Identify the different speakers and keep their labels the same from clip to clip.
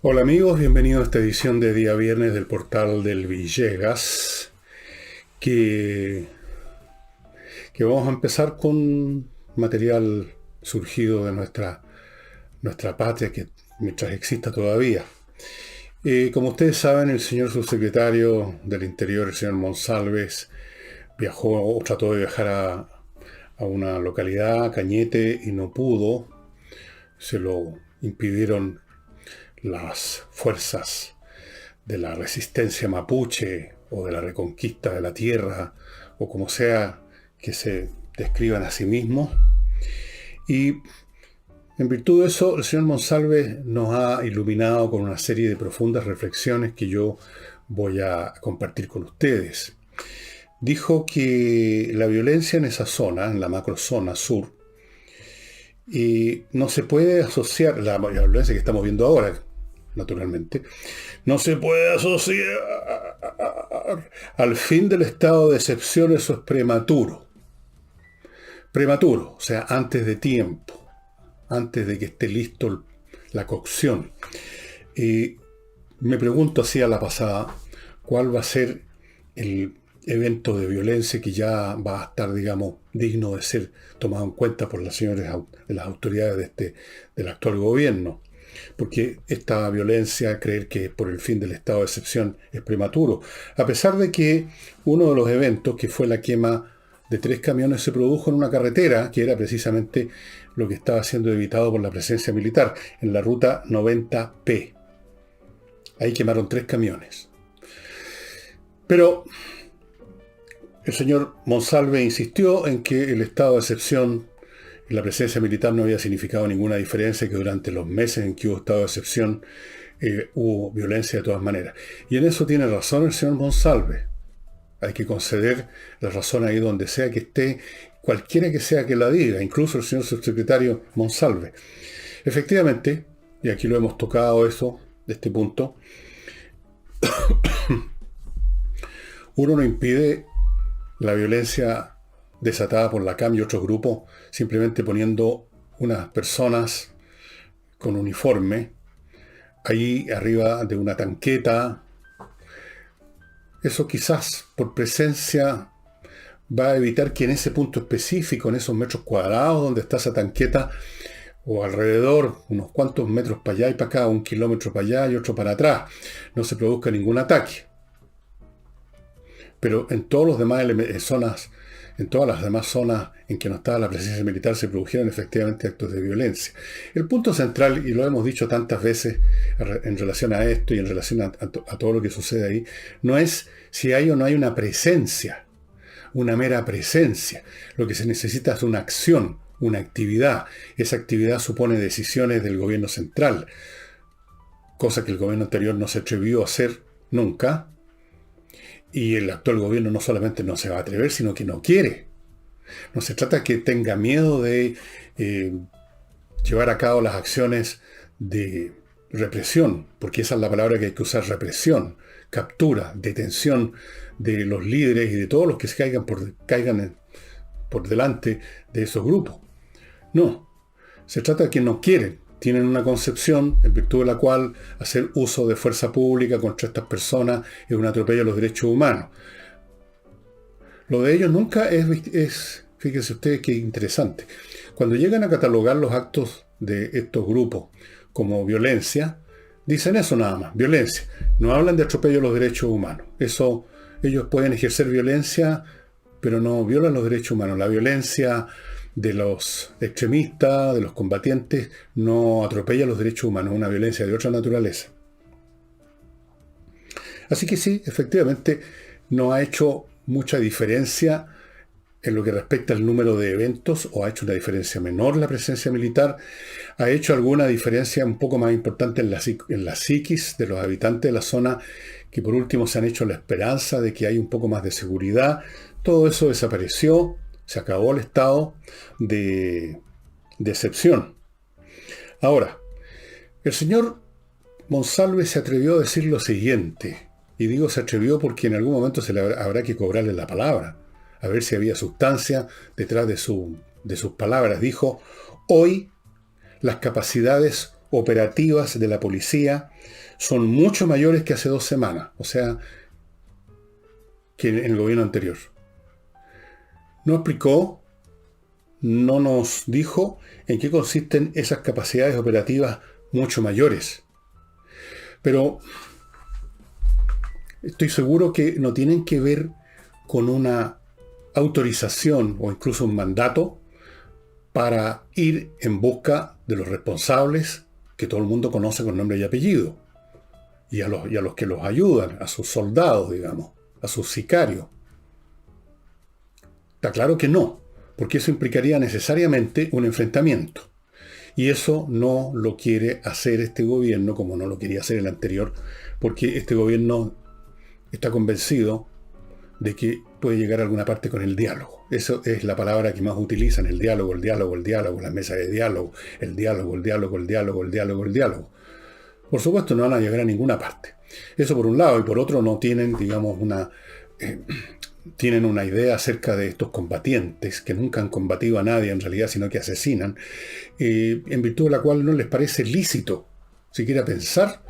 Speaker 1: Hola amigos, bienvenidos a esta edición de día viernes del portal del Villegas, que, que vamos a empezar con material surgido de nuestra patria, que mientras exista todavía. Como ustedes saben, el señor subsecretario del Interior, el señor Monsalves, viajó o trató de viajar a una localidad, Cañete, y no pudo. Se lo impidieron las fuerzas de la resistencia mapuche o de la reconquista de la tierra o como sea que se describan a sí mismos. Y en virtud de eso, el señor Monsalve nos ha iluminado con una serie de profundas reflexiones que yo voy a compartir con ustedes. Dijo que la violencia en esa zona, en la macrozona sur, no se puede asociar, la violencia que estamos viendo ahora, naturalmente, no se puede asociar al fin del estado de excepción. Eso es prematuro. Prematuro, o sea, antes de tiempo, antes de que esté listo la cocción. Me pregunto así a la pasada, ¿cuál va a ser el evento de violencia que ya va a estar, digamos, digno de ser tomado en cuenta por las señores de las autoridades del actual gobierno? Porque esta violencia, creer que por el fin del estado de excepción es prematuro, a pesar de que uno de los eventos, que fue la quema de 3 camiones, se produjo en una carretera, que era precisamente lo que estaba siendo evitado por la presencia militar, en la ruta 90P. Ahí quemaron 3 camiones. Pero el señor Monsalve insistió en que el estado de excepción y la presencia militar no había significado ninguna diferencia, que durante los meses en que hubo estado de excepción hubo violencia de todas maneras. Y en eso tiene razón el señor Monsalve. Hay que conceder la razón ahí donde sea que esté, cualquiera que sea que la diga, incluso el señor subsecretario Monsalve. Efectivamente, y aquí lo hemos tocado eso, de este punto, uno no impide la violencia desatada por la CAM y otros grupos simplemente poniendo unas personas con uniforme ahí arriba de una tanqueta. Eso quizás por presencia va a evitar que en ese punto específico, en esos metros cuadrados donde está esa tanqueta, o alrededor, unos cuantos metros para allá y para acá, 1 kilómetro para allá y otro para atrás, no se produzca ningún ataque. Pero en todos los demás zonas, en todas las demás zonas en que no estaba la presencia militar, se produjeron efectivamente actos de violencia. El punto central, y lo hemos dicho tantas veces en relación a esto y en relación a todo lo que sucede ahí, no es si hay o no hay una presencia, una mera presencia. Lo que se necesita es una acción, una actividad. Esa actividad supone decisiones del gobierno central, cosa que el gobierno anterior no se atrevió a hacer nunca. Y el actual gobierno no solamente no se va a atrever, sino que no quiere. No se trata que tenga miedo de llevar a cabo las acciones de represión, porque esa es la palabra que hay que usar: represión, captura, detención de los líderes y de todos los que se caigan por delante de esos grupos. No, se trata de que no quieren. Tienen una concepción en virtud de la cual hacer uso de fuerza pública contra estas personas es un atropello a los derechos humanos. Lo de ellos nunca fíjense ustedes qué interesante, cuando llegan a catalogar los actos de estos grupos como violencia, dicen eso nada más, violencia. No hablan de atropello a los derechos humanos. Eso, ellos pueden ejercer violencia, pero no violan los derechos humanos. La violencia de los extremistas, de los combatientes, no atropella los derechos humanos, es una violencia de otra naturaleza. Así que sí, efectivamente, no ha hecho mucha diferencia en lo que respecta al número de eventos, o ha hecho una diferencia menor la presencia militar. Ha hecho alguna diferencia un poco más importante en la psiquis de los habitantes de la zona, que por último se han hecho la esperanza de que hay un poco más de seguridad. Todo eso desapareció. Se acabó el estado de excepción. Ahora, el señor Monsalve se atrevió a decir lo siguiente, y digo se atrevió porque en algún momento se le habrá que cobrarle la palabra, a ver si había sustancia detrás de sus palabras. Dijo: hoy las capacidades operativas de la policía son mucho mayores que hace 2 semanas, o sea, que en el gobierno anterior. No explicó, no nos dijo en qué consisten esas capacidades operativas mucho mayores. Pero estoy seguro que no tienen que ver con una autorización o incluso un mandato para ir en busca de los responsables que todo el mundo conoce con nombre y apellido, y a los que los ayudan, a sus soldados, digamos, a sus sicarios. Está claro que no, porque eso implicaría necesariamente un enfrentamiento. Y eso no lo quiere hacer este gobierno, como no lo quería hacer el anterior, porque este gobierno está convencido de que puede llegar a alguna parte con el diálogo. Eso es la palabra que más utilizan, el diálogo, la mesa de diálogo, el diálogo. Por supuesto, no van a llegar a ninguna parte. Eso por un lado, y por otro no tienen, digamos, tienen una idea acerca de estos combatientes que nunca han combatido a nadie en realidad, sino que asesinan, en virtud de la cual no les parece lícito siquiera pensar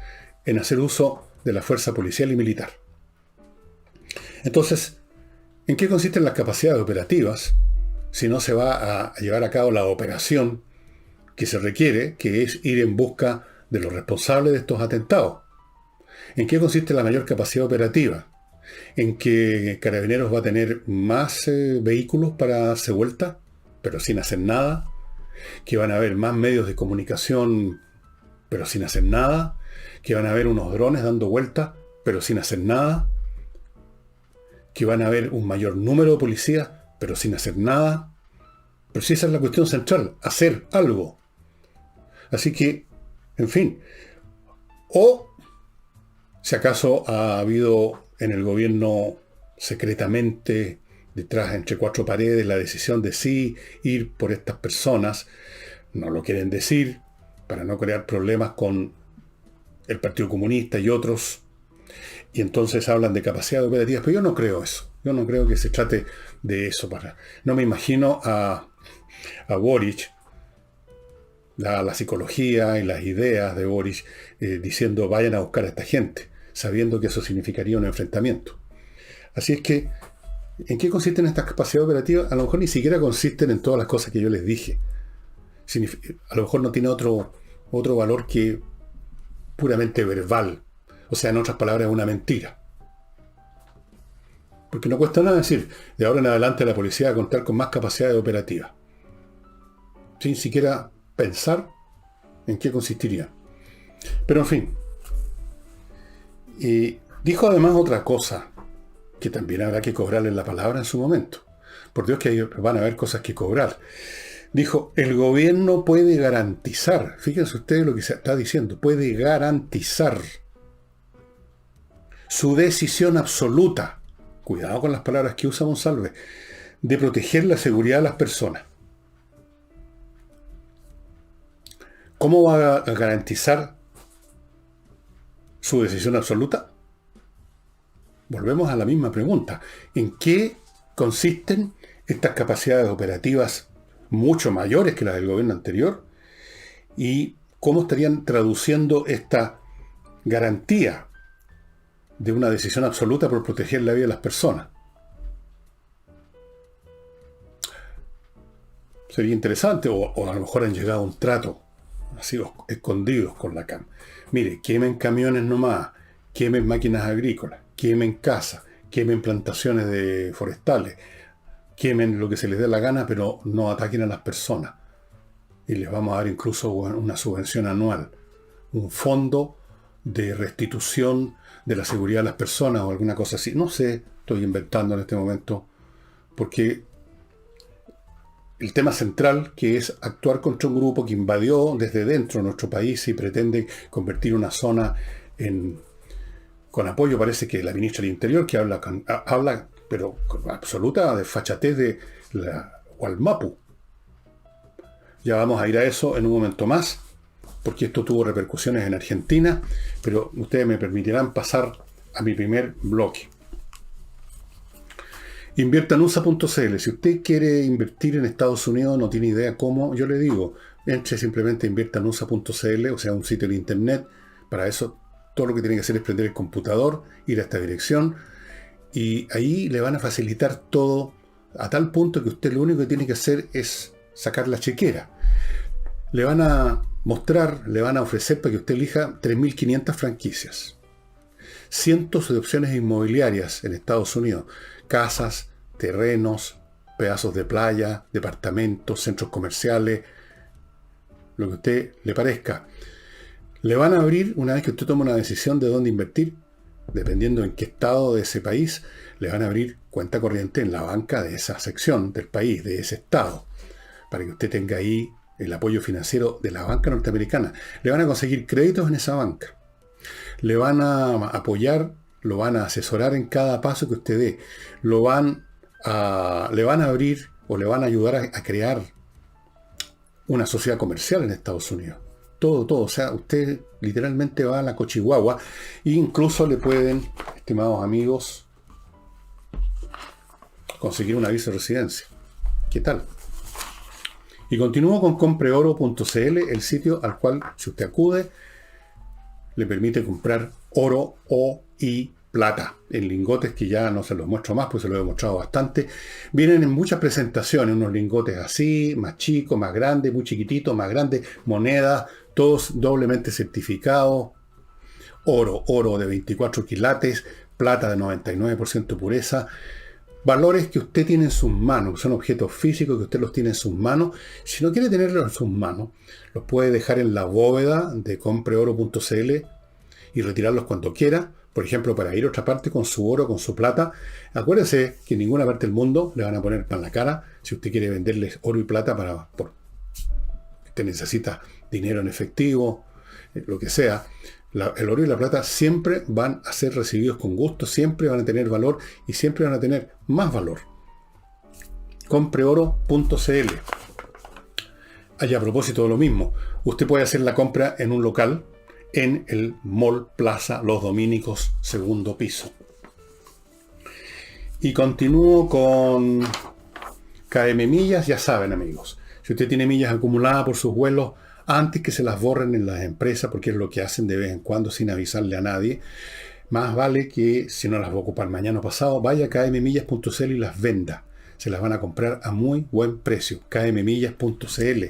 Speaker 1: en hacer uso de la fuerza policial y militar. Entonces, ¿en qué consisten las capacidades operativas si no se va a llevar a cabo la operación que se requiere, que es ir en busca de los responsables de estos atentados? ¿En qué consiste la mayor capacidad operativa? ¿En que Carabineros va a tener más vehículos para darse vuelta, pero sin hacer nada? ¿Que van a haber más medios de comunicación, pero sin hacer nada? ¿Que van a haber unos drones dando vueltas, pero sin hacer nada? ¿Que van a haber un mayor número de policías, pero sin hacer nada? Pero si esa es la cuestión central, hacer algo. Así que, en fin, o si acaso ha habido en el gobierno secretamente, detrás entre 4 paredes, la decisión de sí ir por estas personas, no lo quieren decir para no crear problemas con el Partido Comunista y otros, y entonces hablan de capacidad operativas, pero yo no creo eso. Yo no creo que se trate de eso. No me imagino a Boric, la psicología y las ideas de Boric diciendo vayan a buscar a esta gente, sabiendo que eso significaría un enfrentamiento. Así es que, ¿en qué consisten estas capacidades operativas? A lo mejor ni siquiera consisten en todas las cosas que yo les dije. A lo mejor no tiene otro valor que puramente verbal. O sea, en otras palabras, es una mentira. Porque no cuesta nada decir, de ahora en adelante la policía va a contar con más capacidades operativas. Sin siquiera pensar en qué consistiría. Pero en fin. Y dijo además otra cosa, que también habrá que cobrarle la palabra en su momento. Por Dios que van a haber cosas que cobrar. Dijo, el gobierno puede garantizar, fíjense ustedes lo que se está diciendo, puede garantizar su decisión absoluta, cuidado con las palabras que usa Monsalve, de proteger la seguridad de las personas. ¿Cómo va a garantizar su decisión absoluta? Volvemos a la misma pregunta. ¿En qué consisten estas capacidades operativas mucho mayores que las del gobierno anterior? ¿Y cómo estarían traduciendo esta garantía de una decisión absoluta por proteger la vida de las personas? Sería interesante, o a lo mejor han llegado a un trato, así escondidos con la CAM. Mire, quemen camiones nomás, quemen máquinas agrícolas, quemen casas, quemen plantaciones de forestales, quemen lo que se les dé la gana, pero no ataquen a las personas. Y les vamos a dar incluso una subvención anual, un fondo de restitución de la seguridad de las personas o alguna cosa así. No sé, estoy inventando en este momento, porque el tema central, que es actuar contra un grupo que invadió desde dentro de nuestro país y pretende convertir una zona con apoyo, parece que la ministra del Interior, que habla pero con absoluta desfachatez de la Gualmapu. Ya vamos a ir a eso en un momento más, porque esto tuvo repercusiones en Argentina, pero ustedes me permitirán pasar a mi primer bloque. Invierta en USA.cl. Si usted quiere invertir en Estados Unidos, no tiene idea cómo, yo le digo, entre simplemente invierta en USA.cl, o sea, un sitio de internet. Para eso, todo lo que tiene que hacer es prender el computador, ir a esta dirección, y ahí le van a facilitar todo a tal punto que usted lo único que tiene que hacer es sacar la chequera. Le van a mostrar, le van a ofrecer para que usted elija 3.500 franquicias. Cientos de opciones inmobiliarias en Estados Unidos. Casas, terrenos, pedazos de playa, departamentos, centros comerciales, lo que a usted le parezca. Le van a abrir, una vez que usted toma una decisión de dónde invertir, dependiendo en qué estado de ese país, le van a abrir cuenta corriente en la banca de esa sección del país, de ese estado, para que usted tenga ahí el apoyo financiero de la banca norteamericana. Le van a conseguir créditos en esa banca. Le van a apoyar, lo van a asesorar en cada paso que usted dé. Le van a abrir o le van a ayudar a crear una sociedad comercial en Estados Unidos. Todo. O sea, usted literalmente va a la cochihuahua e incluso le pueden, estimados amigos, conseguir una visa de residencia. ¿Qué tal? Y continúo con compreoro.cl, el sitio al cual, si usted acude, le permite comprar oro y plata en lingotes, que ya no se los muestro más, pues se los he mostrado bastante. Vienen en muchas presentaciones, unos lingotes así, más chicos, más grandes, muy chiquititos, más grandes, monedas, todos doblemente certificados. Oro de 24 quilates, plata de 99% pureza. Valores que usted tiene en sus manos, son objetos físicos que usted los tiene en sus manos. Si no quiere tenerlos en sus manos, los puede dejar en la bóveda de compreoro.cl y retirarlos cuando quiera. Por ejemplo, para ir a otra parte con su oro, con su plata. Acuérdese que en ninguna parte del mundo le van a poner pan en la cara si usted quiere venderles oro y plata usted necesita dinero en efectivo, lo que sea. El oro y la plata siempre van a ser recibidos con gusto, siempre van a tener valor y siempre van a tener más valor. Compreoro.cl. A propósito de lo mismo, usted puede hacer la compra en un local en el Mall Plaza Los Dominicos, segundo piso. Y continúo con KM Millas, ya saben amigos, si usted tiene millas acumuladas por sus vuelos, antes que se las borren en las empresas, porque es lo que hacen de vez en cuando sin avisarle a nadie, más vale que si no las va a ocupar mañana o pasado, vaya a kmmillas.cl y las venda. Se las van a comprar a muy buen precio, kmmillas.cl.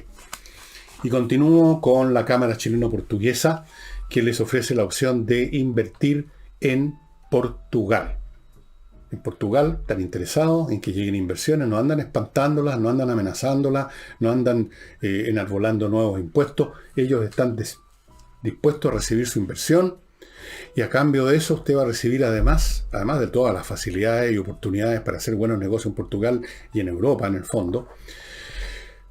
Speaker 1: Y continúo con la Cámara Chileno-Portuguesa, que les ofrece la opción de invertir en Portugal. En Portugal están interesados en que lleguen inversiones, no andan espantándolas, no andan amenazándolas, no andan enarbolando nuevos impuestos. Ellos están dispuestos a recibir su inversión y a cambio de eso usted va a recibir además de todas las facilidades y oportunidades para hacer buenos negocios en Portugal y en Europa en el fondo.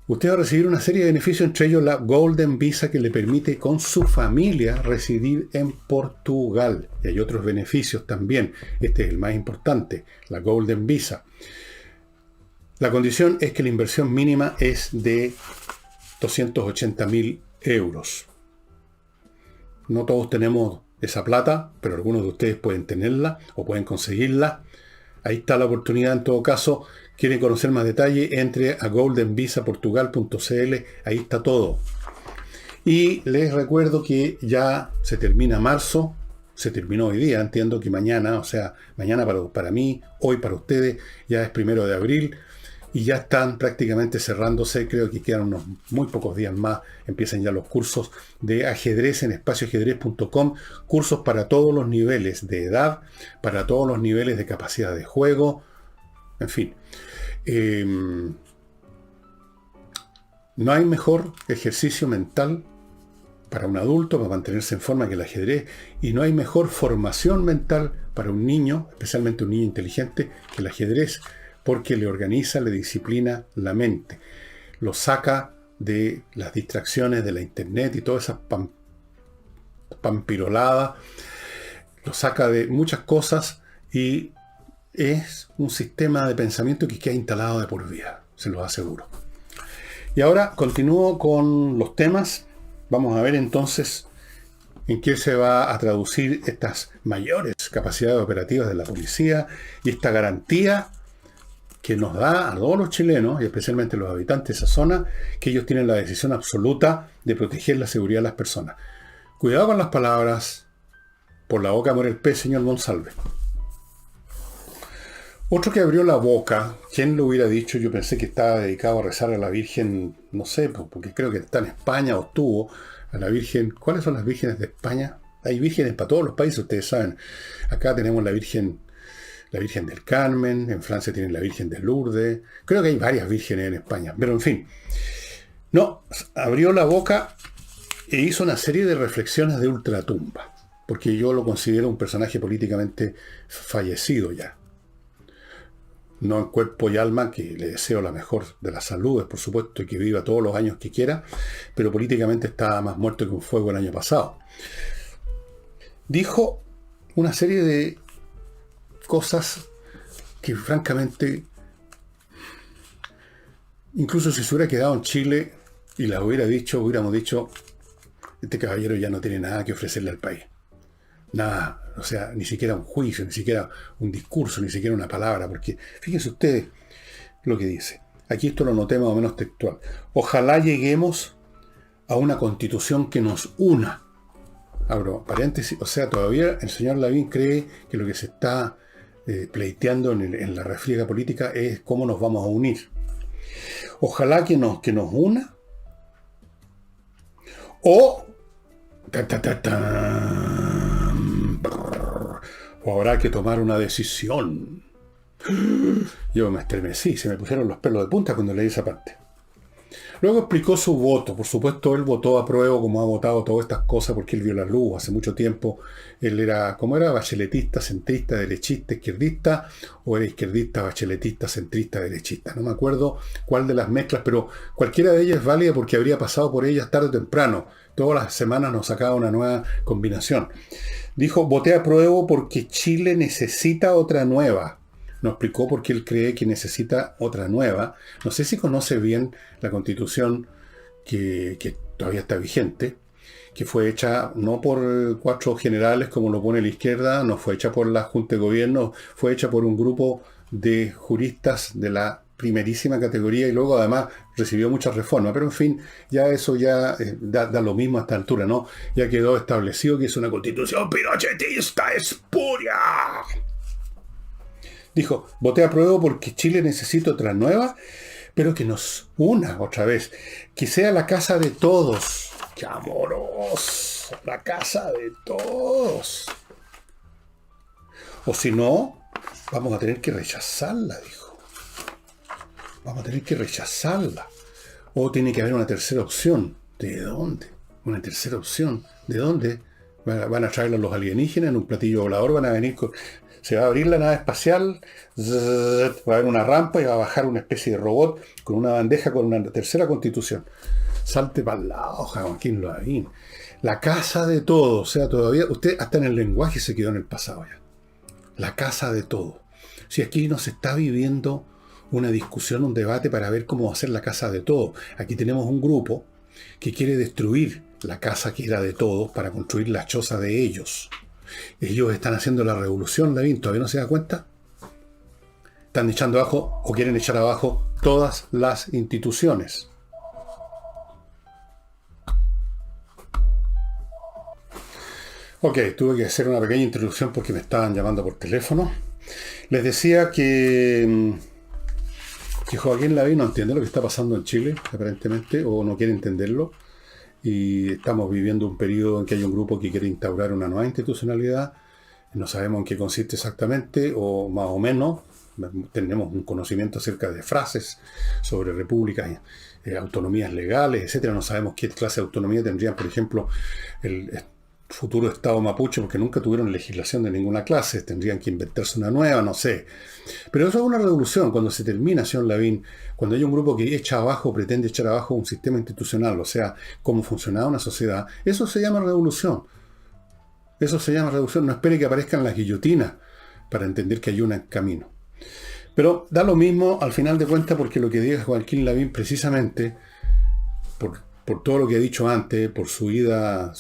Speaker 1: Usted va a recibir una serie de beneficios, entre ellos la Golden Visa, que le permite con su familia residir en Portugal. Y hay otros beneficios también. Este es el más importante, la Golden Visa. La condición es que la inversión mínima es de 280.000 euros. No todos tenemos esa plata, pero algunos de ustedes pueden tenerla o pueden conseguirla. Ahí está la oportunidad en todo caso. ¿Quieren conocer más detalle? Entre a goldenvisaportugal.cl, ahí está todo. Y les recuerdo que ya se termina marzo, se terminó hoy día, entiendo que mañana, o sea, mañana para mí, hoy para ustedes, ya es 1 de abril, y ya están prácticamente cerrándose, creo que quedan unos muy pocos días más, empiezan ya los cursos de ajedrez en espacioajedrez.com, cursos para todos los niveles de edad, para todos los niveles de capacidad de juego, en fin. No hay mejor ejercicio mental para un adulto, para mantenerse en forma, que el ajedrez, y no hay mejor formación mental para un niño, especialmente un niño inteligente, que el ajedrez, porque le organiza, le disciplina la mente, lo saca de las distracciones de la internet y todas esas pampiroladas, lo saca de muchas cosas y es un sistema de pensamiento que queda instalado de por vida, se los aseguro. Y ahora continúo con los temas. Vamos a ver entonces en qué se va a traducir estas mayores capacidades operativas de la policía y esta garantía que nos da a todos los chilenos, y especialmente los habitantes de esa zona, que ellos tienen la decisión absoluta de proteger la seguridad de las personas. Cuidado con las palabras, por la boca muere el pez, señor Monsalve. Otro que abrió la boca, ¿quién lo hubiera dicho? Yo pensé que estaba dedicado a rezar a la Virgen, no sé, porque creo que está en España o estuvo, a la Virgen. ¿Cuáles son las vírgenes de España? Hay vírgenes para todos los países, ustedes saben. Acá tenemos la Virgen del Carmen, en Francia tienen la Virgen de Lourdes, creo que hay varias vírgenes en España, pero en fin. No, abrió la boca e hizo una serie de reflexiones de ultratumba, porque yo lo considero un personaje políticamente fallecido ya. No en cuerpo y alma, que le deseo la mejor de las saludes, por supuesto, y que viva todos los años que quiera, pero políticamente está más muerto que un fuego el año pasado. Dijo una serie de cosas que francamente, incluso si se hubiera quedado en Chile y las hubiéramos dicho, este caballero ya no tiene nada que ofrecerle al país. Nada, o sea, ni siquiera un juicio, ni siquiera un discurso, ni siquiera una palabra, porque fíjense ustedes lo que dice. Aquí esto lo noté más o menos textual. Ojalá lleguemos a una constitución que nos una. Abro paréntesis, o sea, todavía el señor Lavín cree que lo que se está pleiteando en la refriega política es cómo nos vamos a unir. Ojalá que nos una, o o habrá que tomar una decisión. Yo me estremecí, se me pusieron los pelos de punta cuando leí esa parte. Luego explicó su voto. Por supuesto, él votó a prueba, como ha votado todas estas cosas, porque él vio la luz hace mucho tiempo. Él era, ¿cómo era? Bacheletista, centrista, derechista, izquierdista, o era izquierdista, bacheletista, centrista, derechista. No me acuerdo cuál de las mezclas, pero cualquiera de ellas es válida porque habría pasado por ellas tarde o temprano. Todas las semanas nos sacaba una nueva combinación. Dijo, voté a prueba porque Chile necesita otra nueva. Nos explicó por qué él cree que necesita otra nueva. No sé si conoce bien la Constitución que todavía está vigente, que fue hecha no por 4 generales como lo pone la izquierda, no fue hecha por la Junta de Gobierno, fue hecha por un grupo de juristas de la primerísima categoría y luego además recibió muchas reformas. Pero en fin, ya eso ya da lo mismo a esta altura, ¿no? Ya quedó establecido que es una Constitución pinochetista espuria. Dijo, voté a prueba porque Chile necesita otra nueva, pero que nos una otra vez. Que sea la casa de todos. ¡Qué amoroso! La casa de todos. O si no, vamos a tener que rechazarla, dijo. Vamos a tener que rechazarla. O tiene que haber una tercera opción. ¿De dónde? Una tercera opción. ¿De dónde? Van a traerlo los alienígenas en un platillo volador, van a venir con... Se va a abrir la nave espacial, va a haber una rampa y va a bajar una especie de robot con una bandeja con una tercera constitución. Salte para el lado, Joaquín Lavín. La casa de todo. O sea, todavía usted hasta en el lenguaje se quedó en el pasado ya. La casa de todo. Si aquí no se está viviendo una discusión, un debate para ver cómo va a ser la casa de todo. Aquí tenemos un grupo que quiere destruir la casa que era de todos para construir la choza de ellos. Ellos están haciendo la revolución, Lavín, ¿todavía no se da cuenta? Están echando abajo o quieren echar abajo todas las instituciones. Ok, tuve que hacer una pequeña introducción porque me estaban llamando por teléfono. Les decía que Joaquín Lavín no entiende lo que está pasando en Chile, aparentemente, o no quiere entenderlo. Y estamos viviendo un periodo en que hay un grupo que quiere instaurar una nueva institucionalidad. No sabemos en qué consiste exactamente, o más o menos. Tenemos un conocimiento acerca de frases sobre repúblicas, autonomías legales, etcétera. No sabemos qué clase de autonomía tendrían, por ejemplo, el futuro Estado mapuche, porque nunca tuvieron legislación de ninguna clase. Tendrían que inventarse una nueva, no sé. Pero eso es una revolución. Cuando se termina, señor Lavín, cuando hay un grupo que echa abajo, pretende echar abajo un sistema institucional, o sea, cómo funcionaba una sociedad, eso se llama revolución. Eso se llama revolución. No espere que aparezcan las guillotinas para entender que hay un camino. Pero da lo mismo al final de cuentas, porque lo que diga Joaquín Lavín, precisamente por todo lo que he dicho antes, por su huida,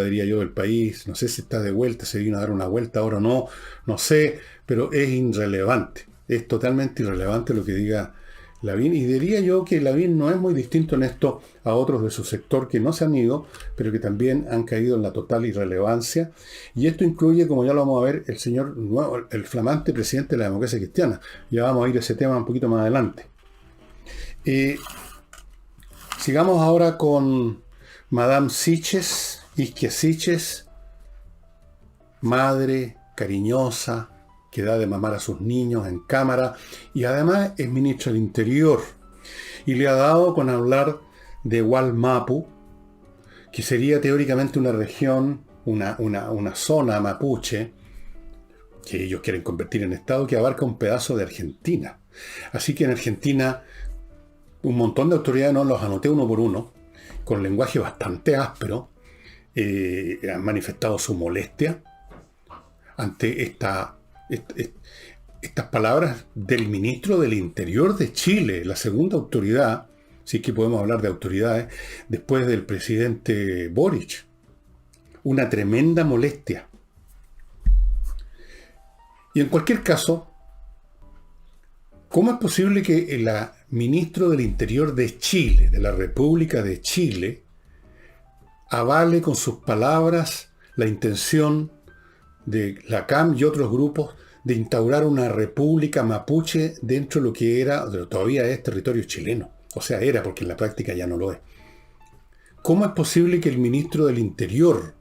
Speaker 1: diría yo, del país, no sé si está de vuelta, se vino a dar una vuelta ahora o no, no sé, pero es irrelevante. es totalmente irrelevante lo que diga Lavín, y diría yo que Lavín no es muy distinto en esto a otros de su sector que no se han ido, pero que también han caído en la total irrelevancia. Y esto incluye, como ya lo vamos a ver, el señor nuevo, el flamante presidente de la democracia cristiana. Ya vamos a ir a ese tema un poquito más adelante. Sigamos ahora con Madame Siches, Isquia Siches, madre cariñosa, que da de mamar a sus niños en cámara, y además es ministra del Interior. Y le ha dado con hablar de Wallmapu, que sería teóricamente una región, una zona mapuche, que ellos quieren convertir en Estado, que abarca un pedazo de Argentina. Así que en Argentina, un montón de autoridades, no los anoté uno por uno, con lenguaje bastante áspero, han manifestado su molestia ante estas palabras del ministro del Interior de Chile, la segunda autoridad, si es que podemos hablar de autoridades, después del presidente Boric. Una tremenda molestia. Y en cualquier caso, ¿cómo es posible que el ministro del Interior de Chile, de la República de Chile, avale con sus palabras la intención de la CAM y otros grupos de instaurar una república mapuche dentro de lo que era, o todavía es, territorio chileno? O sea, era, porque en la práctica ya no lo es. ¿Cómo es posible que el ministro del Interior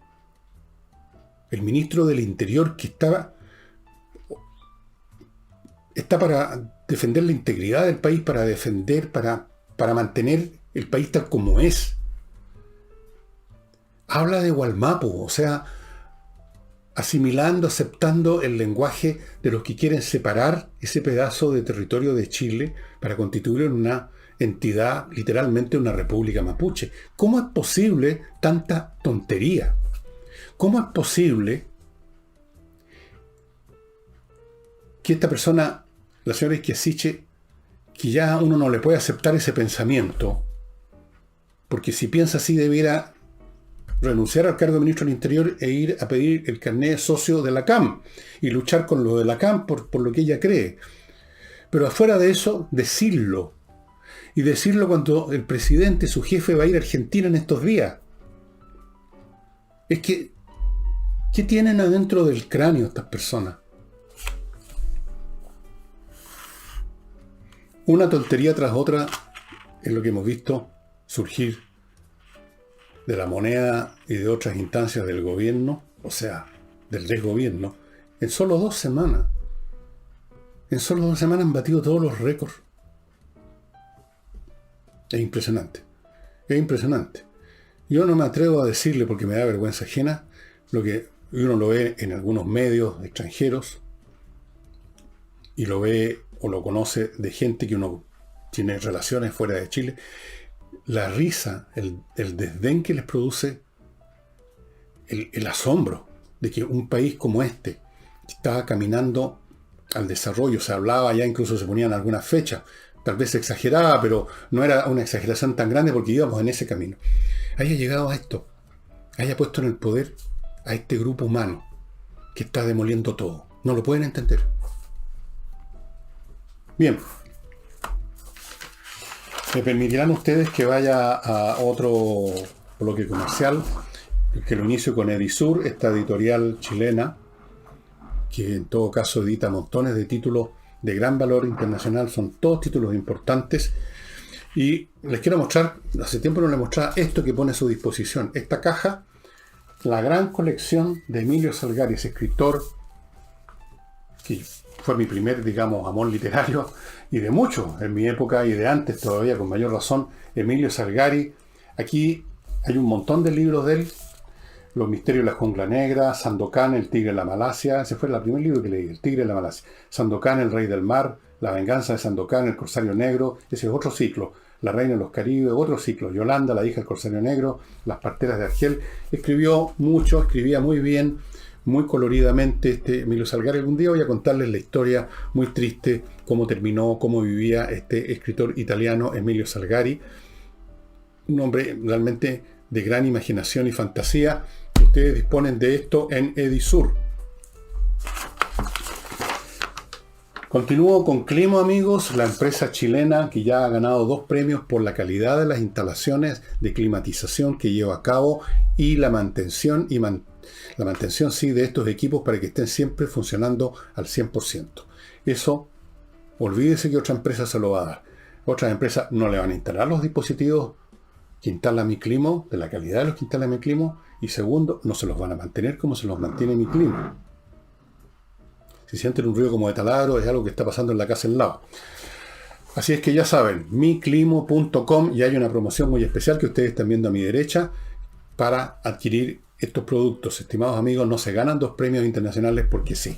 Speaker 1: que está para defender la integridad del país, para mantener el país tal como es, habla de Wallmapu, o sea, asimilando, aceptando el lenguaje de los que quieren separar ese pedazo de territorio de Chile para constituir una entidad, literalmente una república mapuche? ¿Cómo es posible tanta tontería? ¿Cómo es posible que esta persona, la señora Isquia Siches, que ya uno no le puede aceptar ese pensamiento, porque si piensa así debiera renunciar al cargo de ministro del Interior e ir a pedir el carnet de socio de la CAM y luchar con lo de la CAM por lo que ella cree? Pero afuera de eso, decirlo. Y decirlo cuando el presidente, su jefe, va a ir a Argentina en estos días. Es que, ¿qué tienen adentro del cráneo estas personas? Una tontería tras otra es lo que hemos visto surgir de la moneda y de otras instancias del gobierno, o sea, del desgobierno, en solo 2 semanas. En solo 2 semanas han batido todos los récords. Es impresionante. Es impresionante. Yo no me atrevo a decirle, porque me da vergüenza ajena, lo que uno lo ve en algunos medios extranjeros, y lo ve o lo conoce de gente que uno tiene relaciones fuera de Chile. La risa, el desdén que les produce, el asombro de que un país como este estaba caminando al desarrollo. Se hablaba ya, incluso se ponían algunas fechas, tal vez exagerada, pero no era una exageración tan grande porque íbamos en ese camino. Haya llegado a esto, haya puesto en el poder a este grupo humano que está demoliendo todo. No lo pueden entender. Bien. Me permitirán ustedes que vaya a otro bloque comercial, que lo inicio con Edisur, esta editorial chilena, que en todo caso edita montones de títulos de gran valor internacional, son todos títulos importantes. Y les quiero mostrar, hace tiempo no les mostraba esto que pone a su disposición, esta caja, la gran colección de Emilio Salgari, ese escritor que fue mi primer, digamos, amor literario, y de muchos, en mi época y de antes todavía con mayor razón, Emilio Salgari. Aquí hay un montón de libros de él: Los misterios de la jungla negra, Sandokan, el tigre de la Malasia, ese fue el primer libro que leí, el tigre de la Malasia, Sandokan, el rey del mar, La venganza de Sandokan, el corsario negro, ese es otro ciclo, La reina de los Caribes, otro ciclo, Yolanda, la hija del corsario negro, Las parteras de Argel. Escribió mucho, escribía muy bien, muy coloridamente Emilio Salgari. Algún día voy a contarles la historia muy triste, cómo terminó, cómo vivía este escritor italiano Emilio Salgari, un hombre realmente de gran imaginación y fantasía. Ustedes disponen de esto en Edisur. Continúo con Climo, amigos, la empresa chilena que ya ha ganado 2 premios por la calidad de las instalaciones de climatización que lleva a cabo y la mantención sí, de estos equipos para que estén siempre funcionando al 100%. Eso, olvídese que otra empresa se lo va a dar. Otras empresas no le van a instalar los dispositivos que instala Mi Climo, de la calidad de los que instala Mi Climo, y segundo, no se los van a mantener como se los mantiene Mi Climo. Si sienten un ruido como de taladro, es algo que está pasando en la casa al lado. Así es que ya saben, miclimo.com, y hay una promoción muy especial que ustedes están viendo a mi derecha para adquirir estos productos. Estimados amigos, no se ganan 2 premios internacionales porque sí.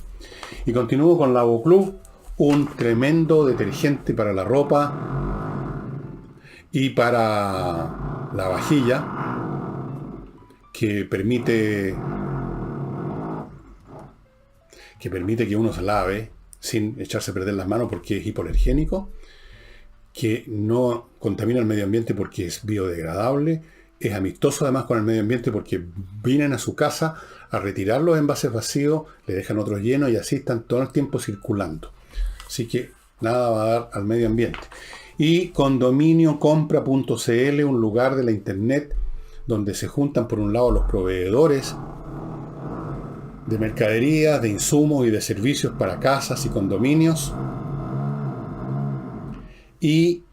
Speaker 1: Y continúo con Lavoclub, un tremendo detergente para la ropa y para la vajilla que permite que uno se lave sin echarse a perder las manos porque es hipoalergénico, que no contamina el medio ambiente porque es biodegradable, es amistoso además con el medio ambiente porque vienen a su casa a retirar los envases vacíos, le dejan otros llenos y así están todo el tiempo circulando. Así que nada va a dar al medio ambiente. Y condominiocompra.cl, un lugar de la internet donde se juntan por un lado los proveedores de mercadería, de insumos y de servicios para casas y condominios. Y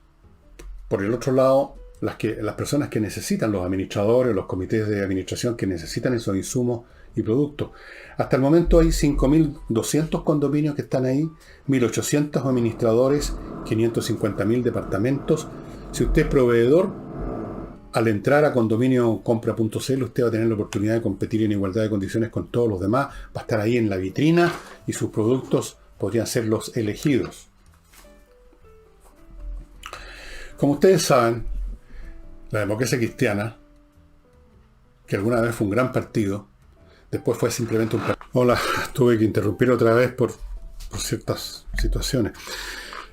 Speaker 1: por el otro lado, las personas que necesitan, los administradores, los comités de administración que necesitan esos insumos y productos. Hasta el momento hay 5.200 condominios que están ahí, 1.800 administradores, 550.000 departamentos. Si usted es proveedor, al entrar a condominiocompra.cl usted va a tener la oportunidad de competir en igualdad de condiciones con todos los demás, va a estar ahí en la vitrina y sus productos podrían ser los elegidos. Como ustedes saben, la democracia cristiana, que alguna vez fue un gran partido, después fue simplemente un partido. Hola, tuve que interrumpir otra vez por ciertas situaciones.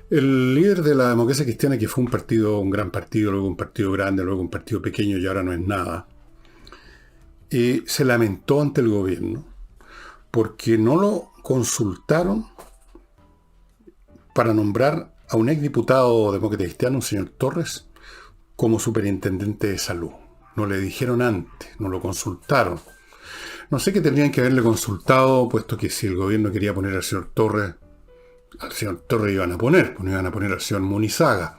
Speaker 1: El líder de la democracia cristiana, que fue un gran partido, luego un partido grande, luego un partido pequeño y ahora no es nada, se lamentó ante el gobierno porque no lo consultaron para nombrar a un exdiputado demócrata cristiano, un señor Torres, como superintendente de salud. No le dijeron antes, no lo consultaron. No sé qué tendrían que haberle consultado, puesto que si el gobierno quería poner al señor Torres iban a poner, pues no iban a poner al señor Munizaga,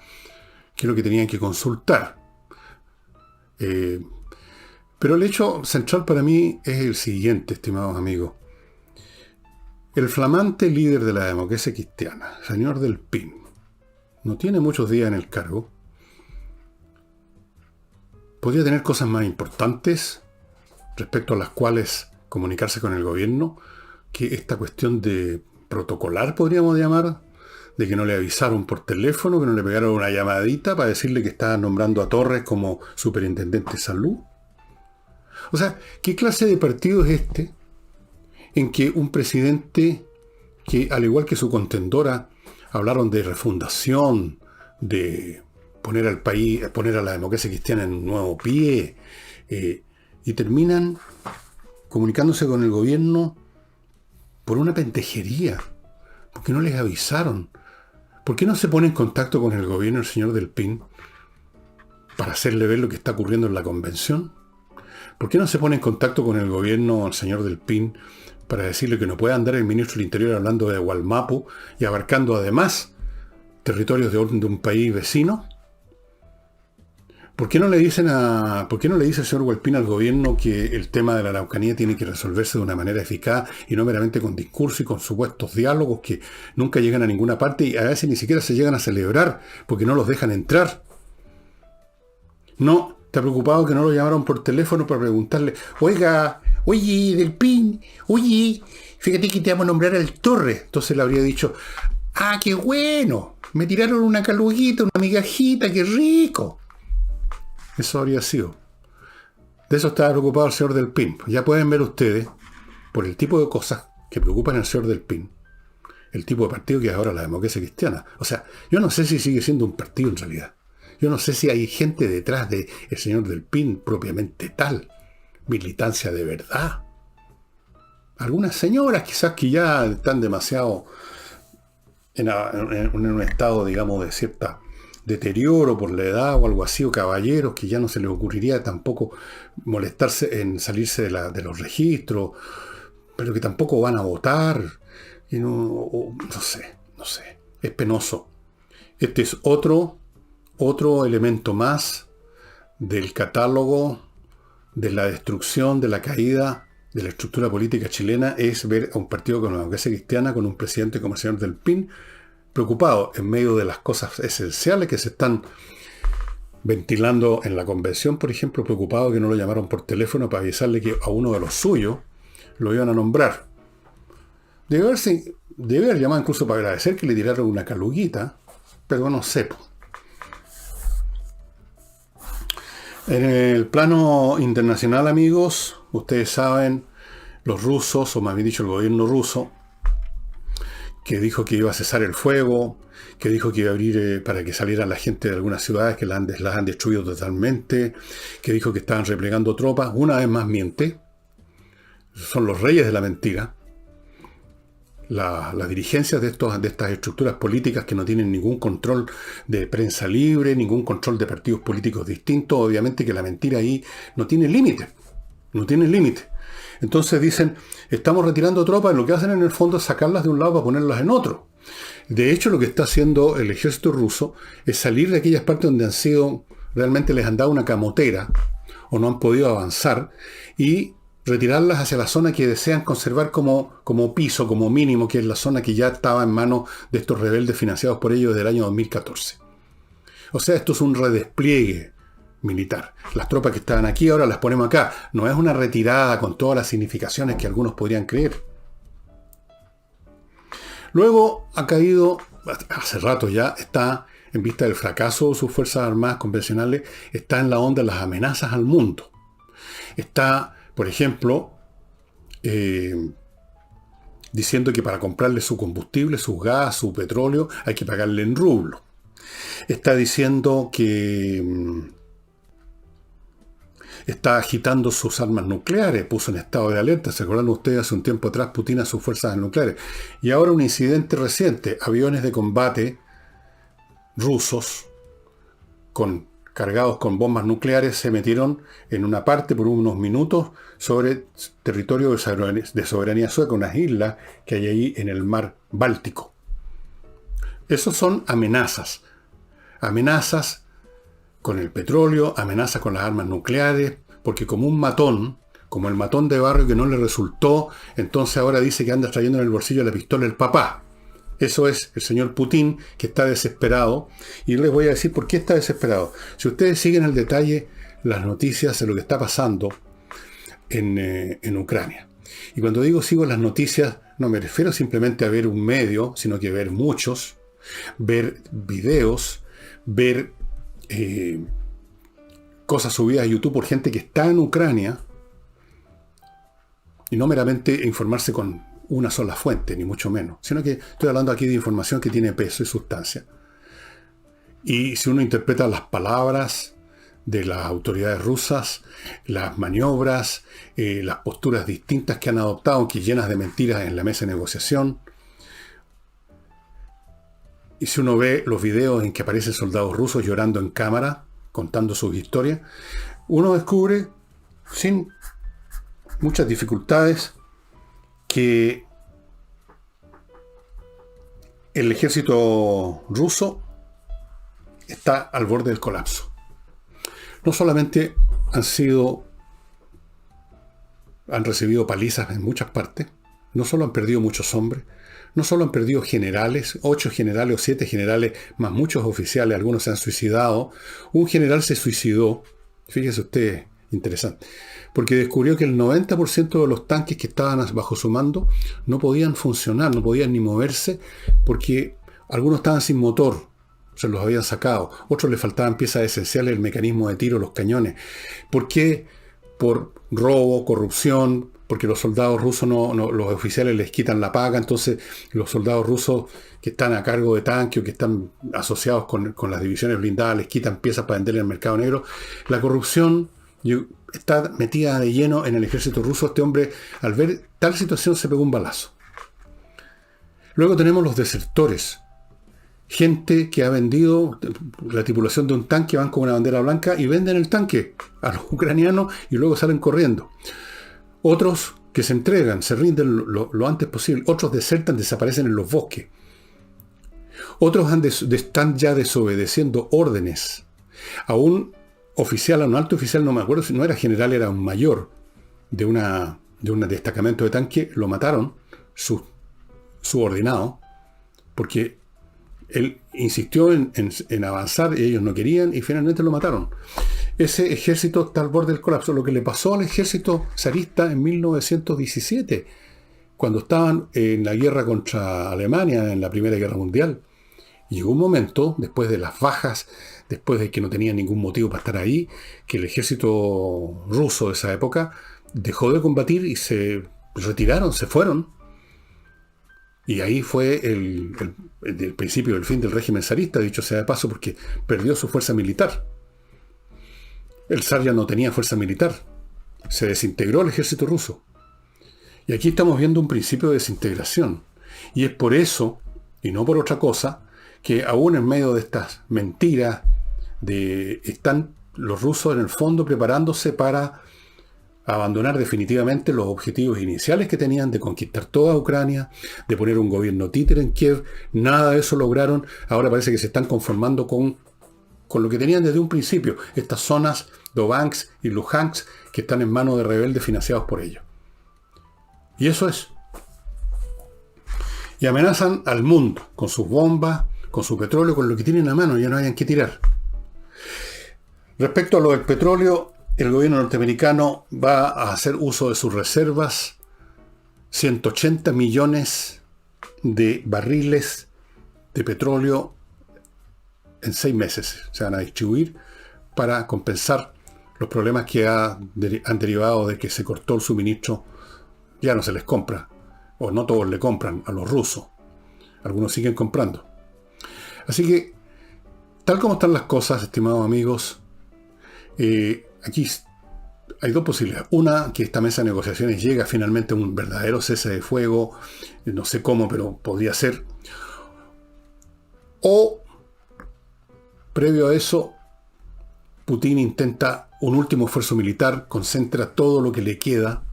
Speaker 1: que es lo que tenían que consultar. Pero el hecho central para mí es el siguiente, estimados amigos. El flamante líder de la democracia cristiana, señor Del Pin, no tiene muchos días en el cargo. Podría tener cosas más importantes respecto a las cuales comunicarse con el gobierno que esta cuestión de protocolar, podríamos llamar, de que no le avisaron por teléfono, que no le pegaron una llamadita para decirle que estaban nombrando a Torres como superintendente de salud. O sea, ¿qué clase de partido es este en que un presidente que, al igual que su contendora, hablaron de refundación, de poner al país, poner a la democracia cristiana en un nuevo pie, y terminan comunicándose con el gobierno por una pendejería? ¿Por qué no les avisaron? ¿Por qué no se pone en contacto con el gobierno el señor Del Pin para hacerle ver lo que está ocurriendo en la convención? ¿Por qué no se pone en contacto con el gobierno el señor Del Pin para decirle que no puede andar el ministro del Interior hablando de Gualmapu y abarcando además territorios de un país vecino? ¿Por qué no le dice el señor Hualpín al gobierno que el tema de la Araucanía tiene que resolverse de una manera eficaz y no meramente con discursos y con supuestos diálogos que nunca llegan a ninguna parte y a veces ni siquiera se llegan a celebrar porque no los dejan entrar? No, está preocupado que no lo llamaron por teléfono para preguntarle: oye, Del Pin, oye, fíjate que te vamos a nombrar al Torre. Entonces le habría dicho: ah, qué bueno, me tiraron una caluguita, una migajita, qué rico. Eso habría sido. De eso estaba preocupado el señor Del Pin. Ya pueden ver ustedes, por el tipo de cosas que preocupan al señor Del Pin, el tipo de partido que es ahora la democracia cristiana. O sea, yo no sé si sigue siendo un partido en realidad. Yo no sé si hay gente detrás del señor Del Pin propiamente tal. Militancia de verdad. Algunas señoras quizás que ya están demasiado en un estado, digamos, de cierta deterioro por la edad o algo así, o caballeros que ya no se les ocurriría tampoco molestarse en salirse de los registros, pero que tampoco van a votar, y no sé, es penoso. Este es otro elemento más del catálogo de la destrucción, de la caída de la estructura política chilena, es ver a un partido como la Democracia Cristiana con un presidente como el señor Del Pin, preocupado en medio de las cosas esenciales que se están ventilando en la convención, por ejemplo, preocupado que no lo llamaron por teléfono para avisarle que a uno de los suyos lo iban a nombrar. Debe haber llamado incluso para agradecer que le tiraron una caluguita, pero no sé. En el plano internacional, amigos, ustedes saben, los rusos, o más bien dicho el gobierno ruso, que dijo que iba a cesar el fuego, que dijo que iba a abrir para que saliera la gente de algunas ciudades que las han destruido totalmente, que dijo que estaban replegando tropas. Una vez más miente. Son los reyes de la mentira. Las dirigencias de estas estructuras políticas que no tienen ningún control de prensa libre, ningún control de partidos políticos distintos. Obviamente que la mentira ahí no tiene límite. No tiene límite. Entonces dicen, estamos retirando tropas, y lo que hacen en el fondo es sacarlas de un lado para ponerlas en otro. De hecho, lo que está haciendo el ejército ruso es salir de aquellas partes donde realmente les han dado una camotera, o no han podido avanzar, y retirarlas hacia la zona que desean conservar como piso, como mínimo, que es la zona que ya estaba en manos de estos rebeldes financiados por ellos desde el año 2014. O sea, esto es un redespliegue militar. Las tropas que estaban aquí ahora las ponemos acá. No es una retirada con todas las significaciones que algunos podrían creer. Luego ha caído, hace rato ya, está en vista del fracaso de sus fuerzas armadas convencionales, está en la onda de las amenazas al mundo. Está, por ejemplo, diciendo que para comprarle su combustible, su gas, su petróleo, hay que pagarle en rublo. Está diciendo que está agitando sus armas nucleares, puso en estado de alerta. ¿Se acuerdan ustedes hace un tiempo atrás Putin a sus fuerzas nucleares? Y ahora un incidente reciente, aviones de combate rusos cargados con bombas nucleares se metieron en una parte por unos minutos sobre territorio de soberanía sueca, unas islas que hay ahí en el mar Báltico. Esos son amenazas. Amenazas con el petróleo, amenazas con las armas nucleares, porque como un matón, como el matón de barrio que no le resultó, entonces ahora dice que anda trayendo en el bolsillo la pistola el papá. Eso es el señor Putin, que está desesperado, y les voy a decir por qué está desesperado. Si ustedes siguen al detalle las noticias de lo que está pasando en Ucrania. Y cuando digo sigo las noticias, no me refiero simplemente a ver un medio, sino que ver muchos, ver videos, ver cosas subidas a YouTube por gente que está en Ucrania, y no meramente informarse con una sola fuente, ni mucho menos, sino que estoy hablando aquí de información que tiene peso y sustancia. Y si uno interpreta las palabras de las autoridades rusas, las maniobras, las posturas distintas que han adoptado, aunque llenas de mentiras en la mesa de negociación, y si uno ve los videos en que aparecen soldados rusos llorando en cámara, contando sus historias, uno descubre, sin muchas dificultades, que el ejército ruso está al borde del colapso. No solamente han recibido palizas en muchas partes, no solo han perdido muchos hombres, no solo han perdido generales, 8 generales o 7 generales, más muchos oficiales, algunos se han suicidado. Un general se suicidó, fíjese usted, interesante, porque descubrió que el 90% de los tanques que estaban bajo su mando no podían funcionar, no podían ni moverse, porque algunos estaban sin motor, se los habían sacado, otros le faltaban piezas esenciales, el mecanismo de tiro, los cañones. ¿Por qué? Por robo, corrupción, porque los soldados rusos, los oficiales les quitan la paga, entonces los soldados rusos que están a cargo de tanques o que están asociados con las divisiones blindadas les quitan piezas para vender en el mercado negro. La corrupción está metida de lleno en el ejército ruso. Este hombre, al ver tal situación, se pegó un balazo. Luego tenemos los desertores. gente que ha vendido la tripulación de un tanque, van con una bandera blanca y venden el tanque a los ucranianos y luego salen corriendo. Otros que se entregan, se rinden lo antes posible. Otros desertan, desaparecen en los bosques. Otros están ya desobedeciendo órdenes. A un oficial, a un alto oficial, no me acuerdo si no era general, era un mayor de un destacamento de tanque, lo mataron, su subordinado, porque él insistió en avanzar y ellos no querían y finalmente lo mataron. Ese ejército está al borde del colapso. Lo que le pasó al ejército zarista en 1917, cuando estaban en la guerra contra Alemania, en la Primera Guerra Mundial. Llegó un momento, después de las bajas, después de que no tenían ningún motivo para estar ahí, que el ejército ruso de esa época dejó de combatir y se retiraron, se fueron. Y ahí fue el principio del fin del régimen zarista, dicho sea de paso, porque perdió su fuerza militar. El zar ya no tenía fuerza militar. Se desintegró el ejército ruso. Y aquí estamos viendo un principio de desintegración. Y es por eso, y no por otra cosa, que aún en medio de estas mentiras, están los rusos en el fondo preparándose para abandonar definitivamente los objetivos iniciales que tenían de conquistar toda Ucrania, de poner un gobierno títere en Kiev. Nada de eso lograron. Ahora parece que se están conformando con lo que tenían desde un principio, estas zonas Donetsk y Luhansk que están en manos de rebeldes financiados por ellos. Y eso es. Y amenazan al mundo con sus bombas, con su petróleo, con lo que tienen a mano, ya no hayan que tirar. Respecto a lo del petróleo, el gobierno norteamericano va a hacer uso de sus reservas, 180 millones de barriles de petróleo en 6 meses. Se van a distribuir para compensar los problemas que han derivado de que se cortó el suministro. Ya no se les compra, o no todos le compran a los rusos. Algunos siguen comprando. Así que, tal como están las cosas, estimados amigos, aquí hay dos posibilidades. Una, que esta mesa de negociaciones llega finalmente a un verdadero cese de fuego, no sé cómo, pero podría ser. O, previo a eso, Putin intenta un último esfuerzo militar, concentra todo lo que le queda,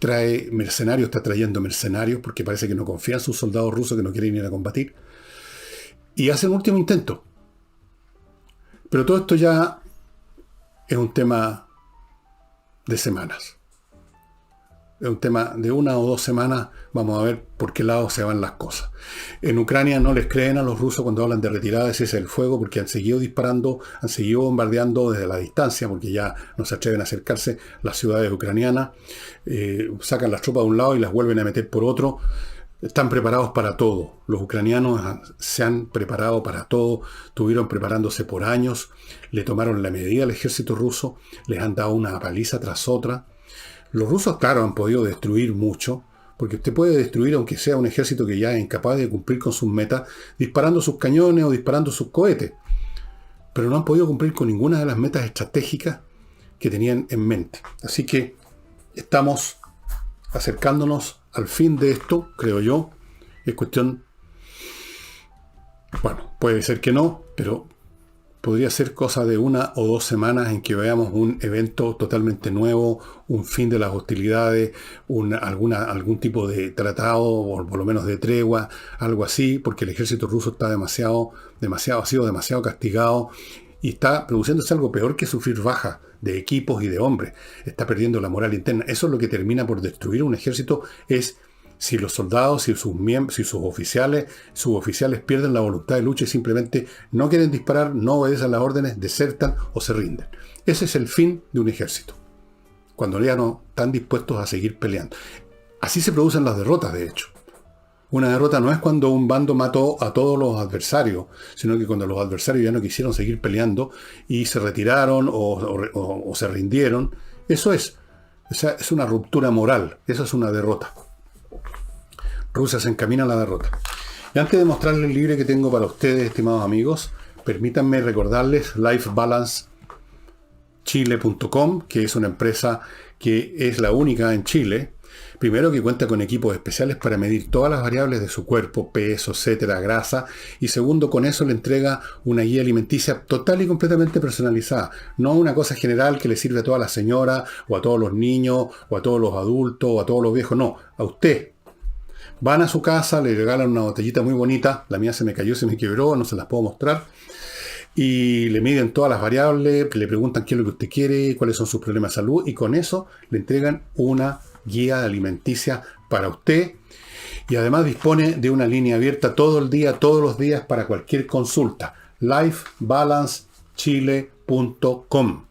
Speaker 1: trae mercenarios, está trayendo mercenarios, porque parece que no confía en sus soldados rusos que no quieren ir a combatir, y hace un último intento. Pero todo esto ya es un tema de semanas. Es un tema de 1 o 2 semanas. Vamos a ver por qué lado se van las cosas. En Ucrania no les creen a los rusos cuando hablan de retirada de cese del fuego, porque han seguido disparando, han seguido bombardeando desde la distancia, porque ya no se atreven a acercarse las ciudades ucranianas. Sacan las tropas de un lado y las vuelven a meter por otro. Están preparados para todo. Los ucranianos se han preparado para todo. Estuvieron preparándose por años. Le tomaron la medida al ejército ruso. Les han dado una paliza tras otra. Los rusos, claro, han podido destruir mucho, porque usted puede destruir, aunque sea un ejército que ya es incapaz de cumplir con sus metas, disparando sus cañones o disparando sus cohetes. Pero no han podido cumplir con ninguna de las metas estratégicas que tenían en mente. Así que estamos acercándonos al fin de esto, creo yo. Es cuestión, bueno, puede ser que no, pero podría ser cosa de 1 o 2 semanas en que veamos un evento totalmente nuevo, un fin de las hostilidades, algún tipo de tratado, o por lo menos de tregua, algo así, porque el ejército ruso está ha sido demasiado castigado y está produciéndose algo peor que sufrir bajas de equipos y de hombres. Está perdiendo la moral interna. Eso es lo que termina por destruir un ejército, es si los soldados, si sus miembros, si sus oficiales pierden la voluntad de lucha y simplemente no quieren disparar, no obedecen las órdenes, desertan o se rinden. Ese es el fin de un ejército, cuando ya no están dispuestos a seguir peleando. Así se producen las derrotas, de hecho. Una derrota no es cuando un bando mató a todos los adversarios, sino que cuando los adversarios ya no quisieron seguir peleando y se retiraron o se rindieron. Eso es una ruptura moral, eso es una derrota. Rusia se encamina a la derrota. Y antes de mostrarles el libro que tengo para ustedes, estimados amigos, permítanme recordarles lifebalancechile.com, que es una empresa que es la única en Chile Primero, que cuenta con equipos especiales para medir todas las variables de su cuerpo, peso, etcétera, grasa. Y segundo, con eso le entrega una guía alimenticia total y completamente personalizada. No una cosa general que le sirve a todas las señoras, o a todos los niños, o a todos los adultos, o a todos los viejos. No, a usted. Van a su casa, le regalan una botellita muy bonita. La mía se me cayó, se me quebró, no se las puedo mostrar. Y le miden todas las variables, le preguntan qué es lo que usted quiere, cuáles son sus problemas de salud, y con eso le entregan una guía alimenticia para usted, y además dispone de una línea abierta todo el día, todos los días, para cualquier consulta. lifebalancechile.com.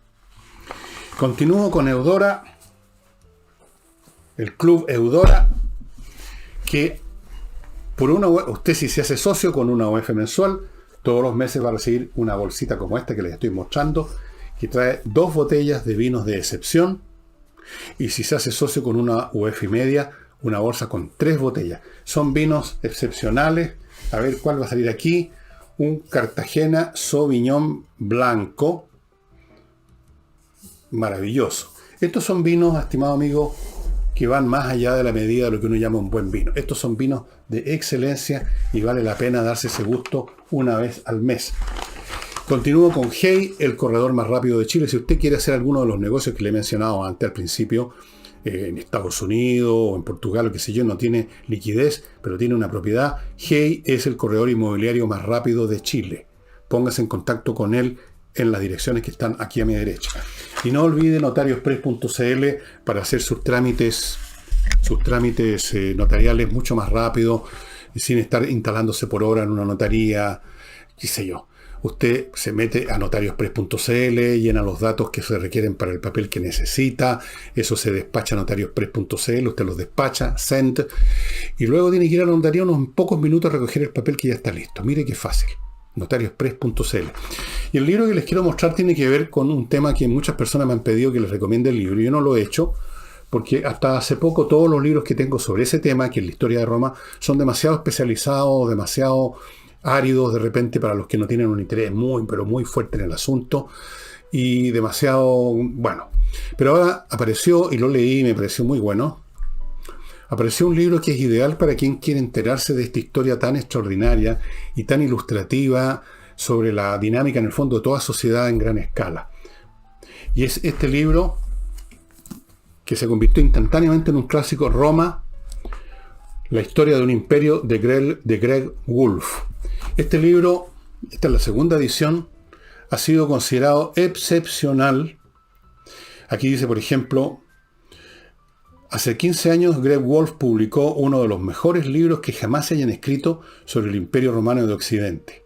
Speaker 1: Continúo con Eudora, el Club Eudora, que por usted, si se hace socio con una UF mensual, todos los meses va a recibir una bolsita como esta que les estoy mostrando, que trae 2 botellas de vinos de excepción. Y si se hace socio con una UF y media, una bolsa con 3 botellas. Son vinos excepcionales. A ver cuál va a salir aquí. Un Cartagena Sauvignon Blanco. Maravilloso. Estos son vinos, estimado amigo, que van más allá de la medida de lo que uno llama un buen vino. Estos son vinos de excelencia y vale la pena darse ese gusto una vez al mes. Continúo con Hey, el corredor más rápido de Chile. Si usted quiere hacer alguno de los negocios que le he mencionado antes al principio, en Estados Unidos o en Portugal o qué sé yo, no tiene liquidez, pero tiene una propiedad, Hey es el corredor inmobiliario más rápido de Chile. Póngase en contacto con él en las direcciones que están aquí a mi derecha. Y no olvide notariospress.cl para hacer sus trámites notariales mucho más rápido, sin estar instalándose por hora en una notaría, qué sé yo. Usted se mete a notariospress.cl, llena los datos que se requieren para el papel que necesita, eso se despacha a notariospress.cl, usted los despacha, send, y luego tiene que ir a la notaría unos pocos minutos a recoger el papel que ya está listo. Mire qué fácil. Notariospress.cl. Y el libro que les quiero mostrar tiene que ver con un tema que muchas personas me han pedido que les recomiende el libro. Yo no lo he hecho porque hasta hace poco todos los libros que tengo sobre ese tema, que es la historia de Roma, son demasiado especializados, demasiado áridos de repente para los que no tienen un interés muy, pero muy fuerte en el asunto, y demasiado, bueno. Pero ahora apareció, y lo leí y me pareció muy bueno, apareció un libro que es ideal para quien quiere enterarse de esta historia tan extraordinaria y tan ilustrativa sobre la dinámica en el fondo de toda sociedad en gran escala. Y es este libro que se convirtió instantáneamente en un clásico, Roma, la historia de un imperio, de Greg Wolfe. Este libro, esta es la segunda edición, ha sido considerado excepcional. Aquí dice, por ejemplo, hace 15 años Greg Wolfe publicó uno de los mejores libros que jamás se hayan escrito sobre el Imperio Romano de Occidente.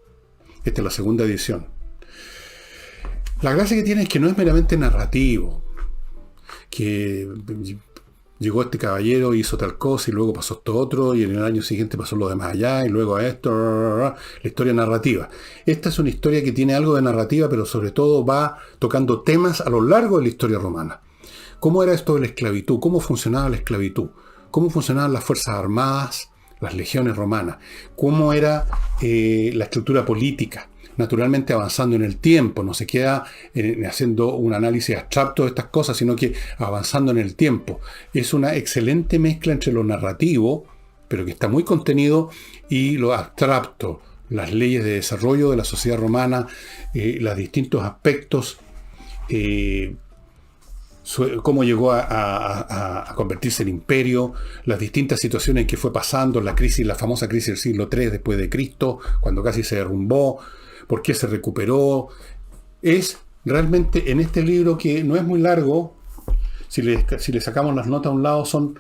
Speaker 1: Esta es la segunda edición. La gracia que tiene es que no es meramente narrativo, que llegó este caballero, hizo tal cosa y luego pasó esto otro, y en el año siguiente pasó lo demás allá, y luego a esto, la historia narrativa. Esta es una historia que tiene algo de narrativa, pero sobre todo va tocando temas a lo largo de la historia romana. ¿Cómo era esto de la esclavitud? ¿Cómo funcionaba la esclavitud? ¿Cómo funcionaban las fuerzas armadas, las legiones romanas? ¿Cómo era la estructura política? Naturalmente avanzando en el tiempo, no se queda haciendo un análisis abstracto de estas cosas, sino que avanzando en el tiempo. Es una excelente mezcla entre lo narrativo, pero que está muy contenido, y lo abstracto, las leyes de desarrollo de la sociedad romana, los distintos aspectos, cómo llegó a convertirse en imperio, las distintas situaciones en que fue pasando, la famosa crisis del siglo III después de Cristo, cuando casi se derrumbó, por qué se recuperó. Es realmente en este libro, que no es muy largo, si le sacamos las notas a un lado, son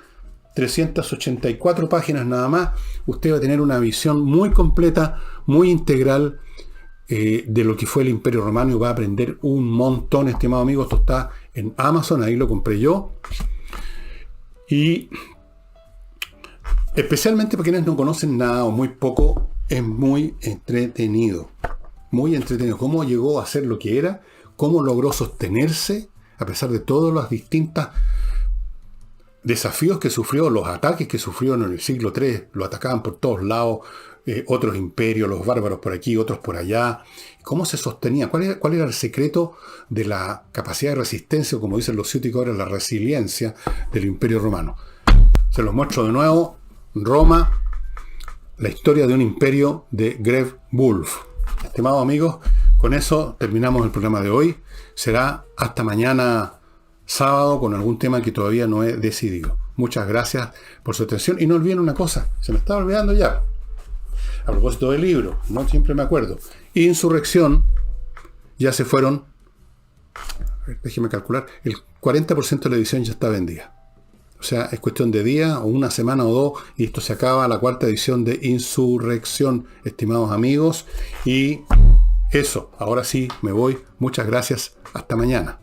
Speaker 1: 384 páginas nada más, usted va a tener una visión muy completa, muy integral de lo que fue el Imperio Romano, y va a aprender un montón, estimado amigo. Esto está en Amazon, ahí lo compré yo. Y especialmente para quienes no conocen nada o muy poco, es muy entretenido. Muy entretenido. Cómo llegó a ser lo que era, cómo logró sostenerse a pesar de todos los distintos desafíos que sufrió, los ataques que sufrió en el siglo III. Lo atacaban por todos lados, otros imperios, los bárbaros por aquí, otros por allá. ¿Cómo se sostenía? ¿Cuál era el secreto de la capacidad de resistencia, o como dicen los ciúticos ahora, la resiliencia del Imperio Romano? Se los muestro de nuevo. Roma, la historia de un imperio de Greve Wolf. Estimados amigos, con eso terminamos el programa de hoy. Será hasta mañana sábado con algún tema que todavía no he decidido. Muchas gracias por su atención y no olviden una cosa, se me estaba olvidando ya. A propósito del libro, no siempre me acuerdo. Insurrección, ya se fueron, déjeme calcular, el 40% de la edición ya está vendida. O sea, es cuestión de días o una semana o dos y esto se acaba, la cuarta edición de Insurrección, estimados amigos. Y eso, ahora sí me voy. Muchas gracias. Hasta mañana.